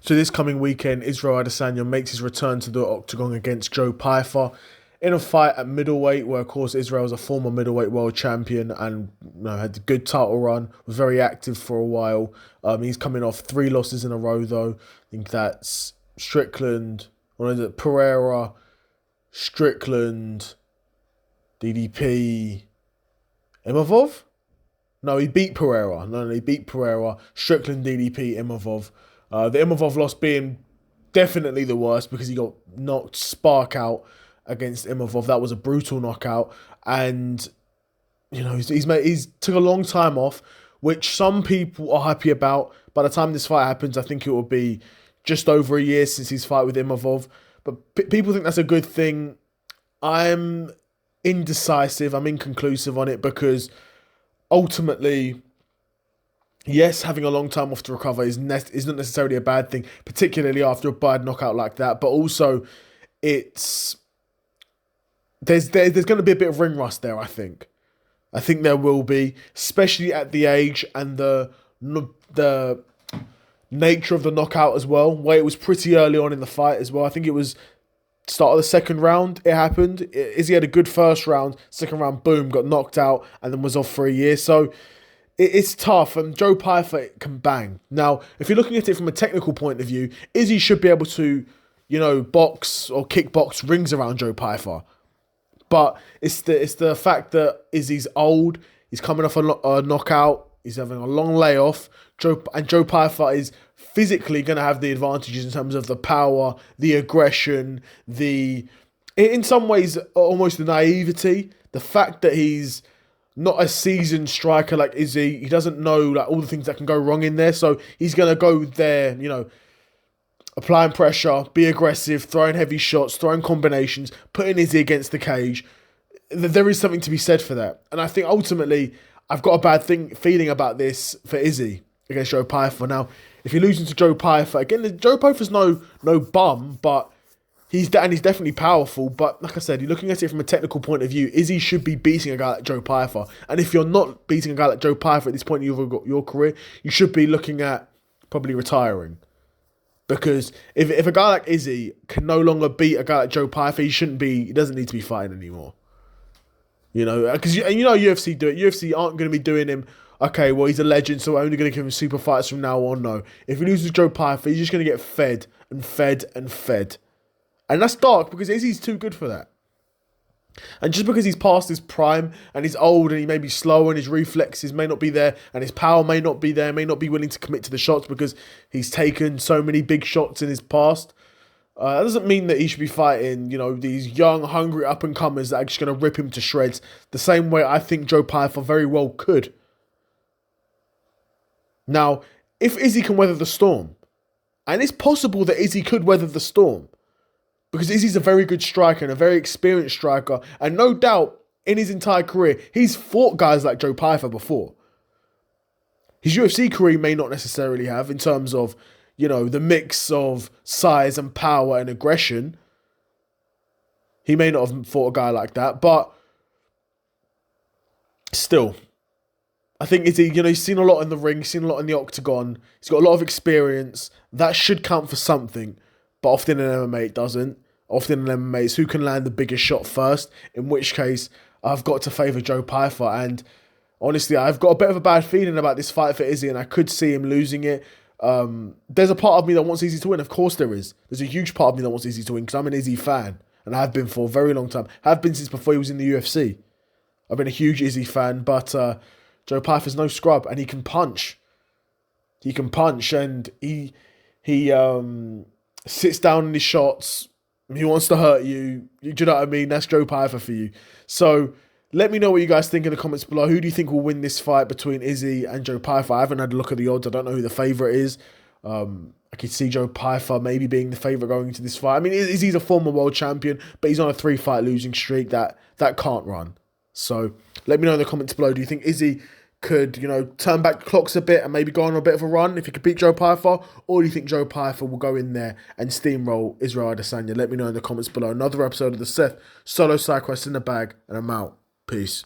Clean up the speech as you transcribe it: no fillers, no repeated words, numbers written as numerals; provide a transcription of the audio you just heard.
So this coming weekend, Israel Adesanya makes his return to the octagon against Joe Pyfer in a fight at middleweight, where of course Israel is a former middleweight world champion and had a good title run, was very active for a while. He's coming off 3 losses in a row though. I think that's Strickland, or is it Pereira, Strickland, DDP, Imavov? No, he beat Pereira. No, he beat Pereira. Strickland, DDP, Imavov. The Imavov loss being definitely the worst because he got knocked spark out against Imavov. That was a brutal knockout. And, he's took a long time off, which some people are happy about. By the time this fight happens, I think it will be just over a year since his fight with Imavov. But people think that's a good thing. I'm indecisive. I'm inconclusive on it because ultimately, yes, having a long time off to recover is not necessarily a bad thing, particularly after a bad knockout like that. But also, there's going to be a bit of ring rust there. I think there will be, especially at the age and the nature of the knockout as well. Where it was pretty early on in the fight as well. I think it was start of the second round. It happened. Izzy had a good first round. Second round, boom, got knocked out and then was off for a year. So it's tough, and Joe Pyfer can bang. Now, if you're looking at it from a technical point of view, Izzy should be able to, box or kickbox rings around Joe Pyfer. But it's the fact that Izzy's old, he's coming off a knockout, he's having a long layoff. Joe Pyfer is physically going to have the advantages in terms of the power, the aggression, in some ways, almost the naivety. The fact that he's not a seasoned striker like Izzy. He doesn't know all the things that can go wrong in there. So he's going to go there, applying pressure, be aggressive, throwing heavy shots, throwing combinations, putting Izzy against the cage. There is something to be said for that. And I think ultimately, I've got a bad feeling about this for Izzy against Joe Pyfer. Now, if you're losing to Joe Pyfer, again, Joe Pyfer's no bum, but he's definitely powerful. But like I said, you're looking at it from a technical point of view. Izzy should be beating a guy like Joe Pyfer. And if you're not beating a guy like Joe Pyfer at this point in your career, you should be looking at probably retiring. Because if a guy like Izzy can no longer beat a guy like Joe Pyfer, he doesn't need to be fighting anymore. Because UFC do it. UFC aren't going to be doing him, okay, well, he's a legend, so we're only going to give him super fights from now on. No. If he loses to Joe Pyfer, he's just going to get fed and fed and fed. And that's dark because Izzy's too good for that. And just because he's past his prime and he's old and he may be slow and his reflexes may not be there and his power may not be there, may not be willing to commit to the shots because he's taken so many big shots in his past, that doesn't mean that he should be fighting, these young, hungry up-and-comers that are just going to rip him to shreds the same way I think Joe Pyfer very well could. Now, if Izzy can weather the storm, and it's possible that Izzy could weather the storm, because Izzy's a very good striker and a very experienced striker. And no doubt, in his entire career, he's fought guys like Joe Pyfer before. His UFC career may not necessarily have, in terms of, the mix of size and power and aggression. He may not have fought a guy like that. But still, I think Izzy, he's seen a lot in the ring, he's seen a lot in the octagon. He's got a lot of experience. That should count for something. But often in MMA, it doesn't. Often in MMA, it's who can land the biggest shot first, in which case, I've got to favour Joe Pyfer. And honestly, I've got a bit of a bad feeling about this fight for Izzy, and I could see him losing it. There's a part of me that wants Izzy to win. Of course there is. There's a huge part of me that wants Izzy to win, because I'm an Izzy fan, and I have been for a very long time. I have been since before he was in the UFC. I've been a huge Izzy fan, but Joe Pyfer's no scrub, and he can punch. He can punch, and he sits down in his shots. He wants to hurt you. Do you know what I mean? That's Joe Pyfer for you. So let me know what you guys think in the comments below. Who do you think will win this fight between Izzy and Joe Pyfer? I haven't had a look at the odds. I don't know who the favourite is. I could see Joe Pyfer maybe being the favourite going into this fight. I mean, Izzy's a former world champion, but he's on a 3-fight losing streak. That can't run. So let me know in the comments below. Do you think Izzy could, turn back the clocks a bit and maybe go on a bit of a run if he could beat Joe Pyfer? Or do you think Joe Pyfer will go in there and steamroll Israel Adesanya? Let me know in the comments below. Another episode of the Seth Solo Side Quest in the bag, and I'm out. Peace.